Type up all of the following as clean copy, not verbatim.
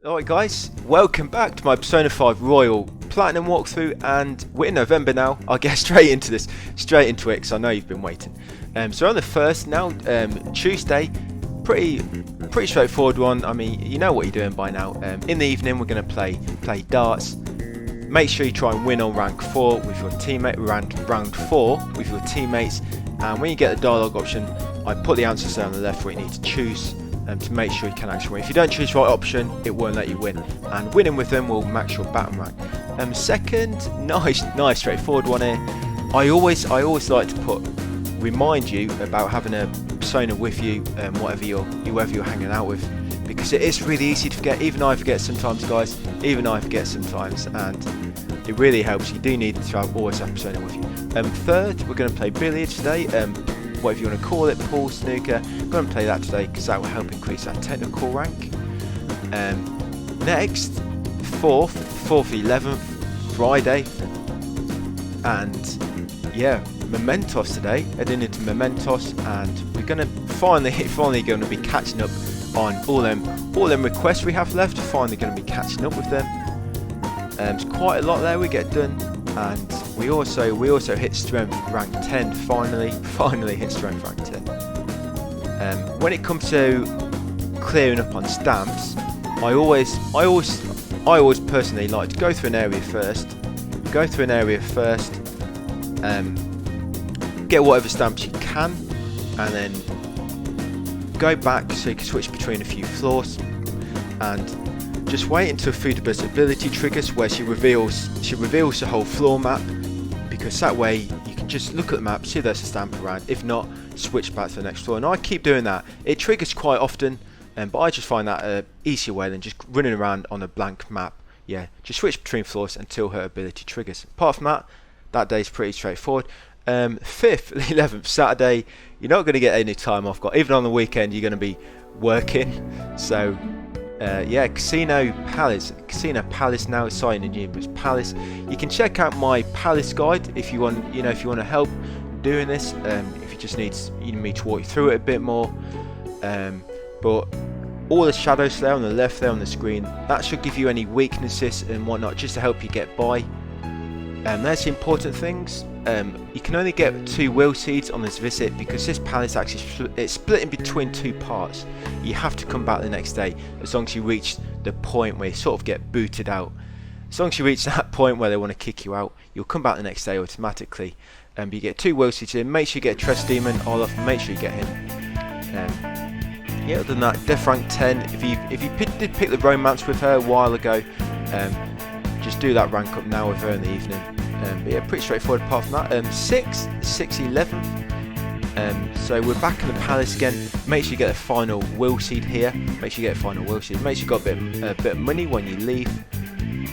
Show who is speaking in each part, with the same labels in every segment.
Speaker 1: Alright guys, welcome back to my Persona 5 Royal Platinum walkthrough, and we're in November now. I'll get straight into it because I know you've been waiting. So on the first now, Tuesday, pretty straightforward one. I mean, you know what you're doing by now. In the evening we're going to play darts. Make sure you try and win on rank 4 with your teammate, round 4 with your teammates, and when you get the dialogue option, I put the answers there on the left where you need to choose. To make sure you can actually win. If you don't choose the right option, it won't let you win, and winning with them will max your battle rank. Second, nice straightforward one here. I always like to remind you about having a persona with you, whoever you're hanging out with, because it is really easy to forget. Even I forget sometimes, guys. Even I forget sometimes, and it really helps. You do need to always have persona with you. Third, we're going to play billiards today. Whatever you want to call it, pool, snooker. I'm going to play that today because that will help increase our technical rank. Next, 4th, 11th, Friday, and yeah, Mementos today. Heading into Mementos, and we're going to finally going to be catching up on all them requests we have left. Finally going to be catching up with them. There's quite a lot there we get done. And we also hit strength rank 10. Finally hit strength rank 10. When it comes to clearing up on stamps, I always personally like to go through an area first. Get whatever stamps you can, and then go back so you can switch between a few floors, and just wait until Fudaba's ability triggers, where she reveals the whole floor map, because that way you can just look at the map, see there's a stamp around. If not, switch back to the next floor. And I keep doing that. It triggers quite often, but I just find that an easier way than just running around on a blank map. Yeah, just switch between floors until her ability triggers. Apart from that day's pretty straightforward. 5th, 11th, Saturday, you're not going to get any time off. Even on the weekend, you're going to be working. So yeah, Casino Palace now. Sorry, Niijima's Palace. You can check out my Palace guide if you want. If you want to help doing this. If you just need me to walk you through it a bit more. But all the shadows there on the left there on the screen, that should give you any weaknesses and whatnot, just to help you get by. There's the important things. You can only get 2 will seeds on this visit, because this palace actually it's split in between 2 parts. You have to come back the next day, as long as you reach the point where you sort of get booted out. As long as you reach that point where they want to kick you out, you'll come back the next day automatically. But you get 2 will seeds in. Make sure you get a Trust Demon, Olaf. Make sure you get him. Yeah, other than that, Death rank 10. If you did pick the romance with her a while ago, just do that rank up now with her in the evening. But yeah, pretty straightforward apart from that. 6th, 11th. So we're back in the palace again. Make sure you get a final will seed here. Make sure you get a final will seed. Make sure you got a bit of money when you leave.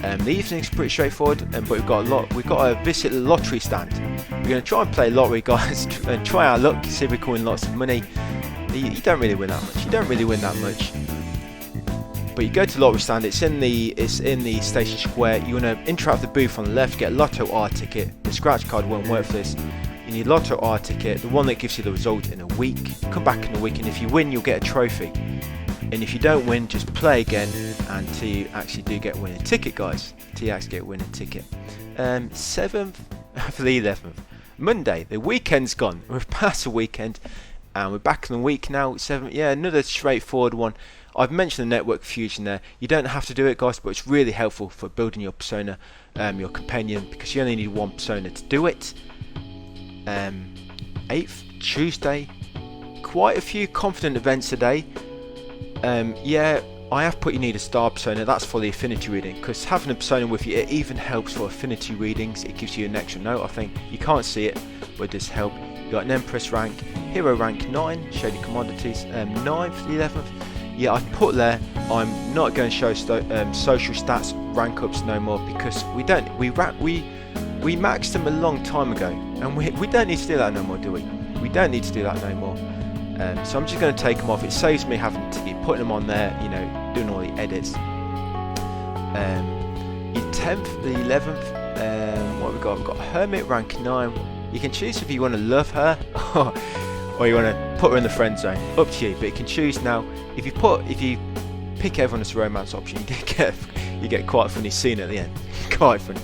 Speaker 1: The evening's pretty straightforward, but we've got to visit the lottery stand. We're going to try and play lottery, guys, and try our luck, see if we can win lots of money. You don't really win that much. But you go to the lottery stand. It's in the station square. You want to interact with the booth on the left. Get a Lotto R ticket. The scratch card won't work for this. You need Lotto R ticket, the one that gives you the result in a week. Come back in a week, and if you win, you'll get a trophy. And if you don't win, just play again until you actually do get a winning ticket, guys. Until you actually get a winning ticket. 7th for the 11th, Monday. The weekend's gone. We've passed the weekend, and we're back in the week now. 7th, yeah, another straightforward one. I've mentioned the network fusion there. You don't have to do it, guys, but it's really helpful for building your persona, your companion, because you only need 1 persona to do it. 8th, Tuesday. Quite a few confident events today. Yeah, I have put you need a star persona. That's for the affinity reading, because having a persona with you, it even helps for affinity readings. It gives you an extra note, I think. You can't see it, but it does help. You got an Empress rank, Hero rank 9, Shady Commodities, 9th, 11th. Yeah, I've put there, I'm not going to show social stats rank ups no more, because we maxed them a long time ago, and we don't need to do that no more, do we? We don't need to do that no more. So I'm just going to take them off. It saves me having to keep putting them on there, doing all the edits. Your 10th, the 11th, what have we got? We've got Hermit rank 9. You can choose if you want to love her or you want to put her in the friend zone. Up to you, but you can choose now. If you pick everyone as a romance option, you get quite a funny scene at the end. Quite funny.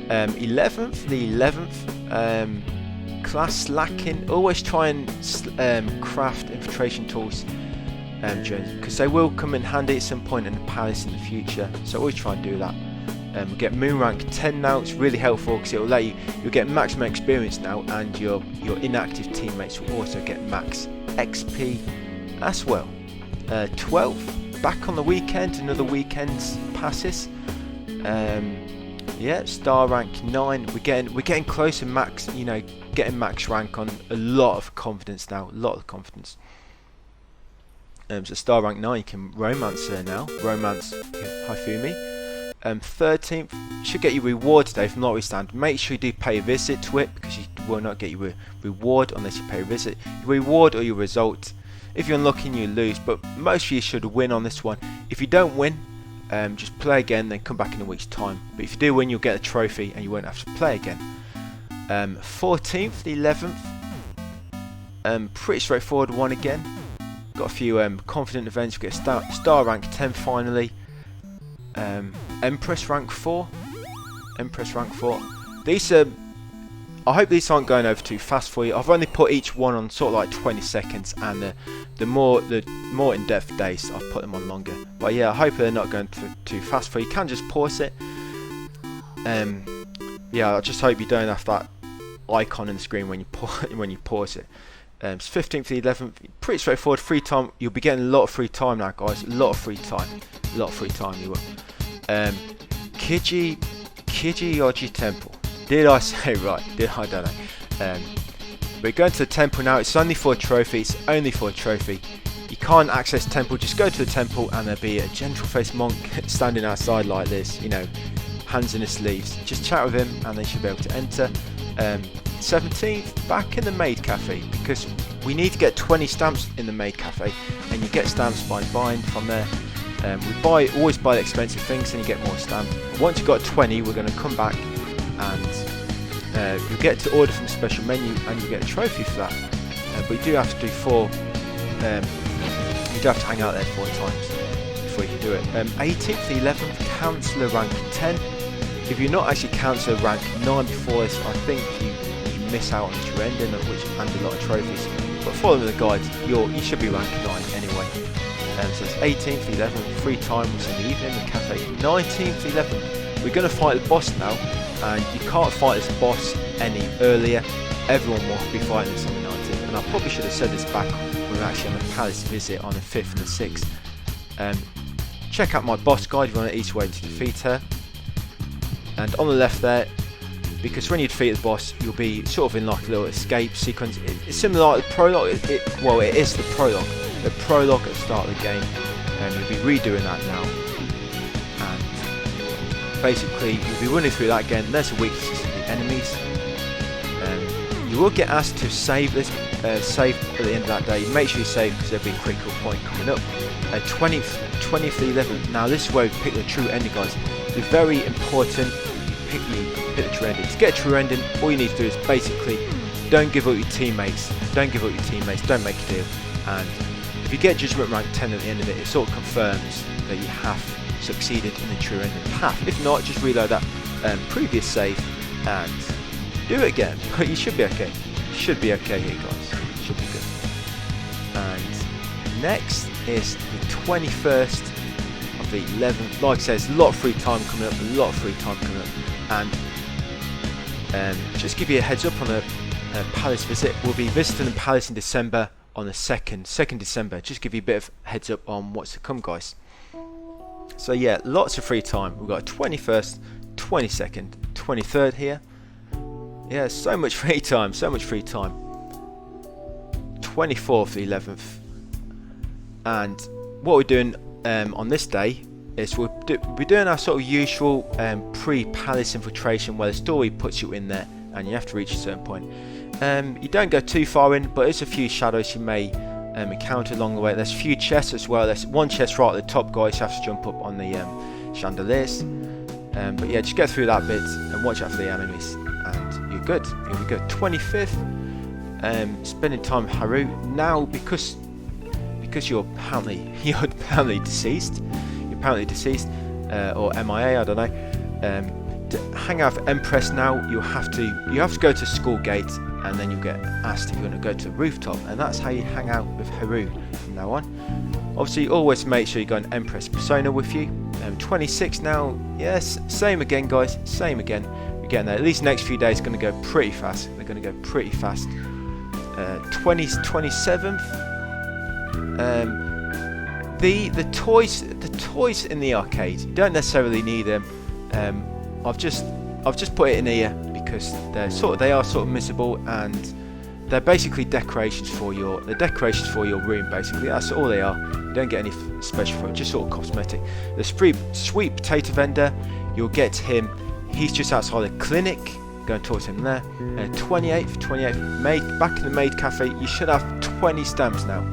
Speaker 1: 11th, the 11th, class lacking. Always try and craft infiltration tools, because they will come in handy at some point in the palace in the future. So always try and do that. We get moon rank 10 now. It's really helpful because it will let you'll get maximum experience now, and your inactive teammates will also get max XP as well. 12, back on the weekend, another weekend's passes. Yeah, star rank 9. We're getting close to max. Getting max rank on a lot of confidence now. A lot of confidence. So star rank 9, you can romance her now. Romance Hifumi. 13th should get you reward today from notwithstanding. Make sure you do pay a visit to it, because you will not get your reward unless you pay a visit. Your reward or your result. If you're unlucky, you lose, but most of you should win on this one. If you don't win, just play again, then come back in a week's time. But if you do win, you'll get a trophy and you won't have to play again. 14th, the 11th, pretty straightforward one again. Got a few confident events. We get star rank 10 finally. Empress rank 4. These I hope these aren't going over too fast for you. I've only put each one on sort of like 20 seconds, and the more in-depth days I've put them on longer. But yeah, I hope they're not going too fast for you. You can just pause it. Yeah, I just hope you don't have that icon in the screen when you pause it. It's 15th to the 11th, pretty straightforward. Free time, you'll be getting a lot of free time now, guys. A lot of free time you will. Kiji Oji Temple. Did I say right? I don't know. We're going to the temple now. It's only for a trophy. You can't access temple. Just go to the temple and there'll be a gentle-faced monk standing outside like this, hands in his sleeves. Just chat with him and then you should be able to enter. 17th, back in the maid cafe, because we need to get 20 stamps in the maid cafe, and you get stamps by buying from there. We always buy the expensive things, and you get more stamps. Once you've got 20, we're going to come back and you get to order from the special menu, and you get a trophy for that. But you do have to do 4. You do have to hang out there 4 times before you can do it. 18th, the 11th, councillor rank 10. If you're not actually councillor rank 9 before this, I think you miss out on the true ending, and a lot of trophies. But following the guide, you should be rank 9 anyway. So it's 18th, 11th, free time was in the evening in the cafe. 19th, 11th, we're going to fight the boss now, and you can't fight this boss any earlier. Everyone will be fighting this on the 19th, and I probably should have said this back when we were actually on the palace visit on the 5th and the 6th. Check out my boss guide if you want to each way to defeat her. And on the left there, because when you defeat the boss, you'll be sort of in like a little escape sequence. It's similar like the prologue. Well, it is the prologue. The prologue at the start of the game, and you'll be redoing that now. And basically, you'll be running through that again. There's a weakness to the enemies. You will get asked to save this. Save at the end of that day. Make sure you save, because there'll be a critical point coming up. 20th to 11th. Now this is where we pick the true ending, guys. It's very important. Pick the true ending. To get a true ending, all you need to do is basically don't give up your teammates. Don't make a deal. And if you get judgment rank 10 at the end of it, it sort of confirms that you have succeeded in the true ending path. If not, just reload that previous save and do it again. But you should be okay. Should be okay here, guys. Should be good. And next is the 21st of the 11th. Like I said, there's a lot of free time coming up. And just give you a heads up on the palace visit. We'll be visiting the palace in December on the 2nd December. Just give you a bit of heads up on what's to come, guys. So yeah, lots of free time. We've got 21st, 22nd, 23rd here. Yeah, so much free time. 24th, the 11th. And what we're doing on this day is we're doing our sort of usual pre-palace infiltration, where the story puts you in there and you have to reach a certain point. You don't go too far in, but there's a few shadows you may encounter along the way. There's a few chests as well. There's one chest right at the top, guys. You have to jump up on the chandeliers. But yeah, just get through that bit and watch out for the enemies, and you're good. You'll be good. 25th, spending time with Haru. Now, because you're apparently permanently deceased. You're permanently deceased, or MIA, I don't know. To hang out with Empress now, you have to go to school gate, and then you get asked if you want to go to the rooftop, and that's how you hang out with Haru from now on. Obviously, always make sure you got an Empress persona with you. 26 now, yes, same again, guys, same again. You're getting there. At least the next few days are going to go pretty fast. They're going to go pretty fast. 27th. The toys in the arcade, you don't necessarily need them. I've just put it in here because they are sort of missable, and they're basically decorations for your room. Basically, that's all they are. You don't get any special for it, just sort of cosmetic. The sweet potato vendor, you'll get to him. He's just outside the clinic. Go and talk to him there. 28th, back in the maid cafe. You should have 20 stamps now.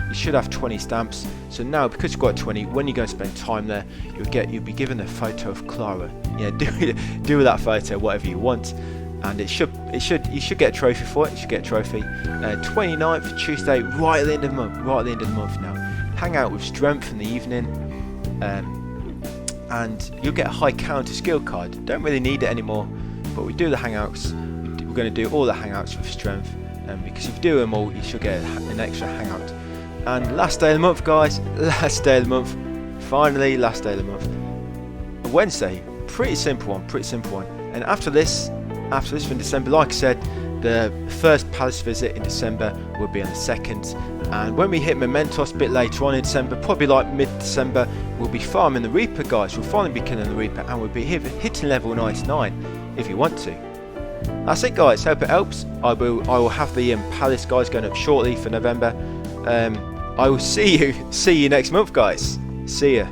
Speaker 1: You should have 20 stamps. So now, because you've got 20, when you go and spend time there, you'll be given a photo of Clara. Yeah, do with that photo whatever you want, and you should get a trophy for it. You should get a trophy. 29th, Tuesday, right at the end of the month now. Hang out with Strength in the evening, and you'll get a high counter skill card. Don't really need it anymore, but we do the hangouts. We're going to do all the hangouts with Strength, because if you do them all, you should get an extra hangout. And last day of the month, guys, last day of the month, finally last day of the month, Wednesday, pretty simple one, and after this from December, like I said, the first palace visit in December will be on the 2nd, and when we hit Mementos a bit later on in December, probably like mid-December, we'll be farming the Reaper, guys. We'll finally be killing the Reaper, and we'll be hitting level 99 if you want to. That's it, guys, hope it helps. I will have the palace guys going up shortly for November. I will see you next month, guys. See ya.